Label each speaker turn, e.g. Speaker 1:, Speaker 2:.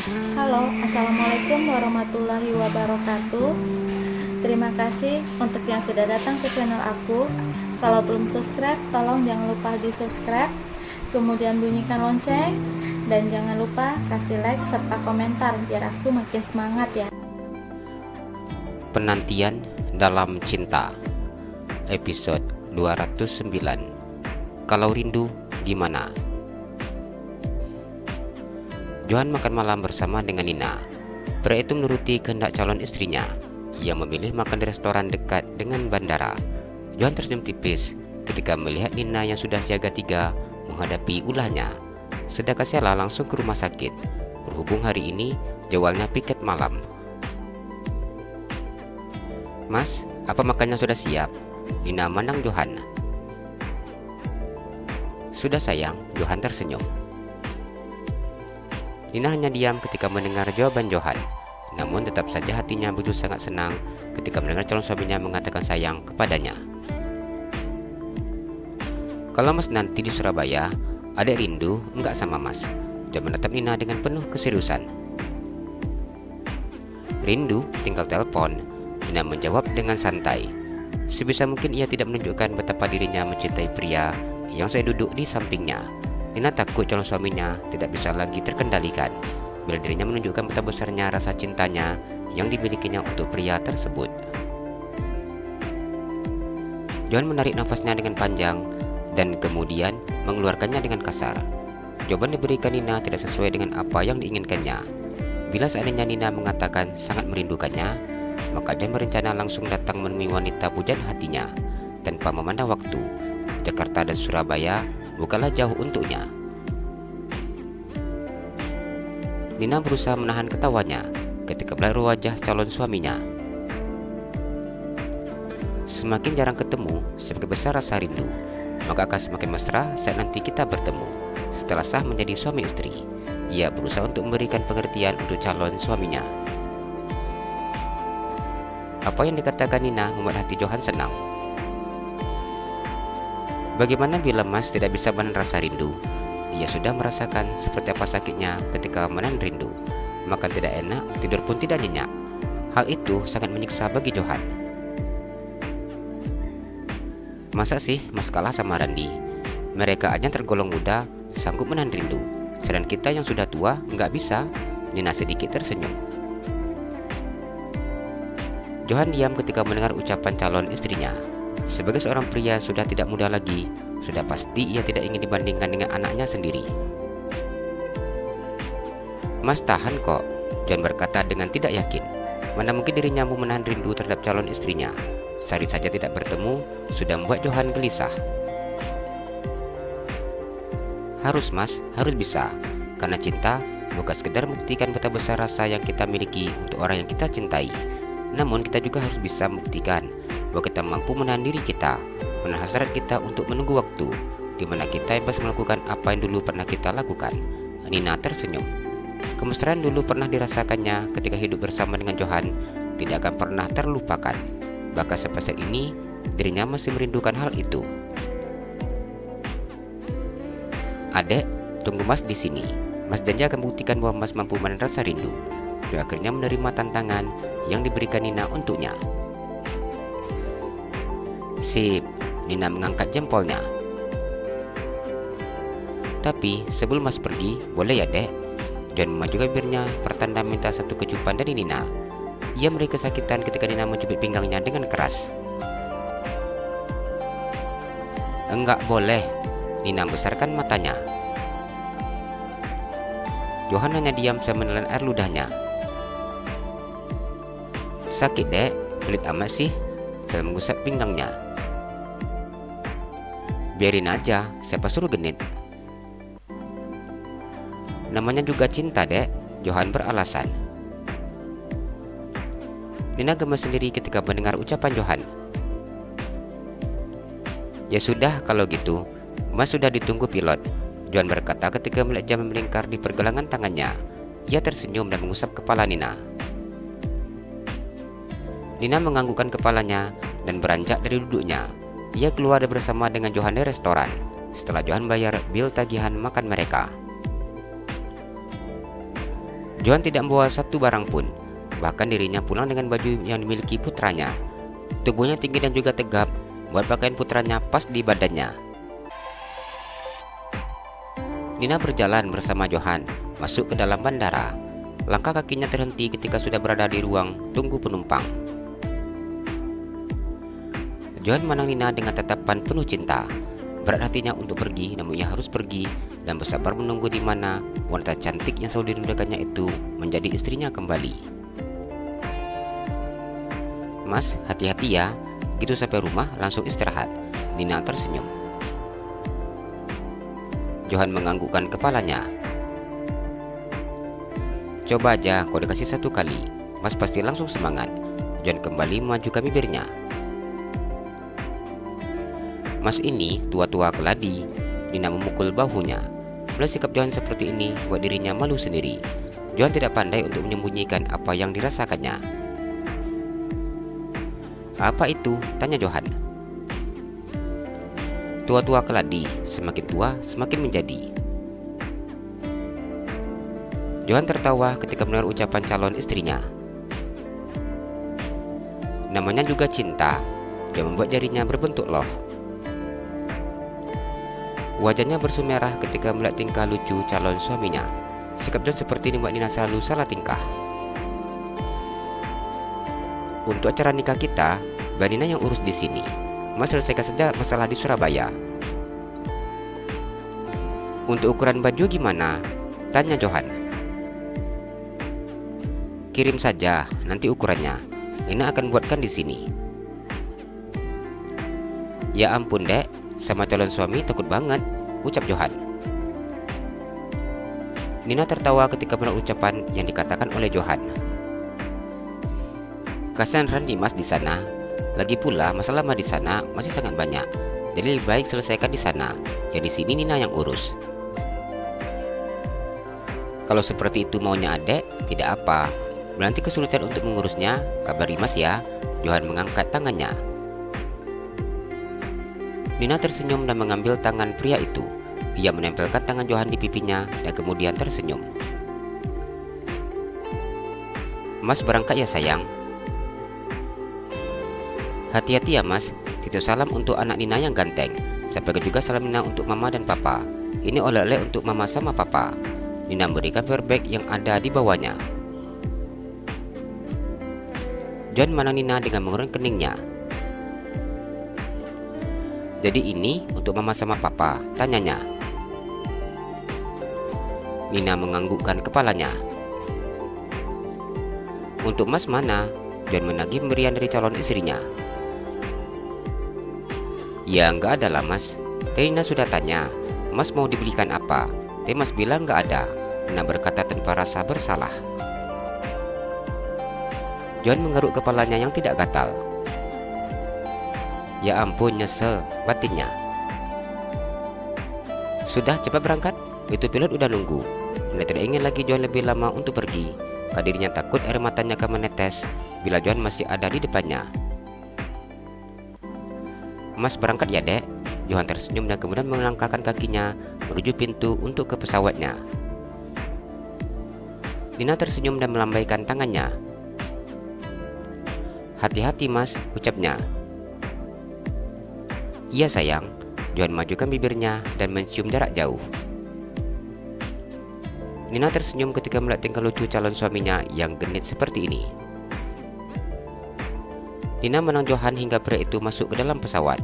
Speaker 1: Halo, Assalamualaikum warahmatullahi wabarakatuh. Terima kasih untuk yang sudah datang ke channel aku. Kalau belum subscribe, tolong jangan lupa di subscribe, kemudian bunyikan lonceng, dan jangan lupa kasih like serta komentar biar aku makin semangat ya.
Speaker 2: Penantian dalam Cinta, episode 209. Kalau rindu gimana? Johan makan malam bersama dengan Nina. Pria itu menuruti kehendak calon istrinya. Ia memilih makan di restoran dekat dengan bandara. Johan tersenyum tipis ketika melihat Nina yang sudah siaga 3 menghadapi ulahnya. Sedangkan Sheila langsung ke rumah sakit. Berhubung hari ini jadwalnya piket malam. "Mas, apa makannya sudah siap?" Nina mandang Johan. "Sudah sayang," Johan tersenyum. Nina hanya diam ketika mendengar jawaban Johan. Namun tetap saja hatinya begitu sangat senang ketika mendengar calon suaminya mengatakan sayang kepadanya. "Kalau Mas nanti di Surabaya, adek rindu enggak sama Mas?" Johan menatap Nina dengan penuh keseriusan. "Rindu, tinggal telepon," Nina menjawab dengan santai. Sebisa mungkin ia tidak menunjukkan betapa dirinya mencintai pria yang saya duduk di sampingnya. Nina takut calon suaminya tidak bisa lagi terkendalikan bila dirinya menunjukkan betapa besarnya rasa cintanya yang dimilikinya untuk pria tersebut. Johan menarik nafasnya dengan panjang dan kemudian mengeluarkannya dengan kasar. Jawaban diberikan Nina tidak sesuai dengan apa yang diinginkannya. Bila seandainya Nina mengatakan sangat merindukannya, maka Johan berencana langsung datang menemui wanita pujaan hatinya tanpa memandang waktu. Jakarta dan Surabaya bukanlah jauh untuknya. Nina berusaha menahan ketawanya ketika melihat wajah calon suaminya. Semakin jarang ketemu, semakin besar rasa rindu. Maka akan semakin mesra saat nanti kita bertemu. Setelah sah menjadi suami istri, ia berusaha untuk memberikan pengertian untuk calon suaminya. Apa yang dikatakan Nina membuat hati Johan senang. Bagaimana bila Mas tidak bisa menahan rasa rindu? Ia sudah merasakan seperti apa sakitnya ketika menahan rindu. Makan tidak enak, tidur pun tidak nyenyak. Hal itu sangat menyiksa bagi Johan. Masa sih Mas kalah sama Randi? Mereka aja tergolong muda, sanggup menahan rindu. Sedangkan kita yang sudah tua, nggak bisa. Nina sedikit tersenyum. Johan diam ketika mendengar ucapan calon istrinya. Sebagai seorang pria sudah tidak muda lagi, sudah pasti ia tidak ingin dibandingkan dengan anaknya sendiri. "Mas tahan kok," John berkata dengan tidak yakin. Mana mungkin dirinya mau menahan rindu terhadap calon istrinya. Sehari saja tidak bertemu, sudah membuat Johan gelisah. "Harus Mas, harus bisa. Karena cinta bukan sekedar membuktikan betapa besar rasa yang kita miliki untuk orang yang kita cintai. Namun kita juga harus bisa membuktikan bahwa kita mampu menahan diri kita, menahan hasrat kita untuk menunggu waktu di mana kita bebas melakukan apa yang dulu pernah kita lakukan." Nina tersenyum. Kemesraan dulu pernah dirasakannya ketika hidup bersama dengan Johan tidak akan pernah terlupakan. Bahkan sampai saat ini dirinya masih merindukan hal itu. "Adek, tunggu Mas di sini. Mas janji akan buktikan bahwa Mas mampu menahan rasa rindu." Dia akhirnya menerima tantangan yang diberikan Nina untuknya. "Sip," Nina mengangkat jempolnya. "Tapi sebelum Mas pergi, boleh ya dek?" John memajukan bibirnya pertanda minta satu kecupan dari Nina. Ia meraih kesakitan ketika Nina mencubit pinggangnya dengan keras. "Enggak boleh," Nina membesarkan matanya. Johan hanya diam sambil menelan air ludahnya. "Sakit dek, pelit amat sih," saya menggusap pinggangnya. "Biarin aja, siapa suruh genit?" "Namanya juga cinta dek," Johan beralasan. Nina gemes sendiri ketika mendengar ucapan Johan. "Ya sudah kalau gitu, Mas sudah ditunggu pilot," Johan berkata ketika melihat jam melingkar di pergelangan tangannya. Ia tersenyum dan mengusap kepala Nina. Nina menganggukkan kepalanya dan beranjak dari duduknya. Ia keluar bersama dengan Johan dari restoran. Setelah Johan bayar bil tagihan makan mereka, Johan tidak membawa satu barang pun. Bahkan dirinya pulang dengan baju yang dimiliki putranya. Tubuhnya tinggi dan juga tegap, buat pakaian putranya pas di badannya. Nina berjalan bersama Johan masuk ke dalam bandara. Langkah kakinya terhenti ketika sudah berada di ruang tunggu penumpang. Johan memandang Nina dengan tatapan penuh cinta. Berat hatinya untuk pergi, namun ia harus pergi dan bersabar menunggu di mana wanita cantik yang selalu dirindukannya itu menjadi istrinya kembali. Mas, hati-hati ya. Begitu sampai rumah langsung istirahat. Nina tersenyum. Johan menganggukkan kepalanya. Coba aja kau dikasih satu kali, Mas pasti langsung semangat. Johan kembali memajukan bibirnya. Mas ini tua-tua keladi. Nina memukul bahunya. Melihat sikap Johan seperti ini buat dirinya malu sendiri. Johan tidak pandai untuk menyembunyikan apa yang dirasakannya. Apa itu? Tanya Johan. Tua-tua keladi, semakin tua semakin menjadi. Johan tertawa ketika mendengar ucapan calon istrinya. Namanya juga cinta. Dia membuat jarinya berbentuk love. Wajahnya bersumerah ketika melihat tingkah lucu calon suaminya. Sikap John seperti ini membuat Nina selalu salah tingkah. Untuk acara nikah kita, Mbak Nina yang urus di sini. Mas selesaikan saja masalah di Surabaya. Untuk ukuran baju gimana? Tanya Johan. Kirim saja, nanti ukurannya. Nina akan buatkan di sini. Ya ampun dek, sama calon suami takut banget, ucap Johan. Nina tertawa ketika mendengar ucapan yang dikatakan oleh Johan. Kasihan Randy Mas di sana. Lagi pula masalah di sana masih sangat banyak. Jadi lebih baik selesaikan di sana. Ya di sini Nina yang urus. Kalau seperti itu maunya adek, tidak apa. Nanti kesulitan untuk mengurusnya, kabari Mas ya. Johan mengangkat tangannya. Nina tersenyum dan mengambil tangan pria itu. Ia menempelkan tangan Johan di pipinya dan kemudian tersenyum. Mas berangkat ya sayang. Hati-hati ya Mas. Titip salam untuk anak Nina yang ganteng. Sampaikan juga salam Nina untuk mama dan papa. Ini oleh-oleh untuk mama sama papa. Nina memberikan paperback yang ada di bawahnya. John memandang Nina dengan mengurungkan keningnya. Jadi ini untuk mama sama papa, tanyanya. Nina menganggukkan kepalanya. Untuk Mas mana? John menagih pemberian dari calon istrinya. Ya nggak ada lah Mas. Tadi Nina sudah tanya, Mas mau dibelikan apa? Tapi Mas bilang nggak ada. Nina berkata tanpa rasa bersalah. John menggeruk kepalanya yang tidak gatal. Ya ampun, nyesel batinnya. Sudah, cepat berangkat. Itu pilot udah nunggu. Nina tidak ingin lagi John lebih lama untuk pergi. Dirinya takut air matanya akan menetes bila John masih ada di depannya. Mas berangkat ya dek. Johan tersenyum dan kemudian melangkahkan kakinya menuju pintu untuk ke pesawatnya. Nina tersenyum dan melambaikan tangannya. Hati-hati Mas, ucapnya. Iya sayang. Johan majukan bibirnya dan mencium jarak jauh. Nina tersenyum ketika melihat tingkah lucu calon suaminya yang genit seperti ini. Nina menang Johan hingga pria itu masuk ke dalam pesawat.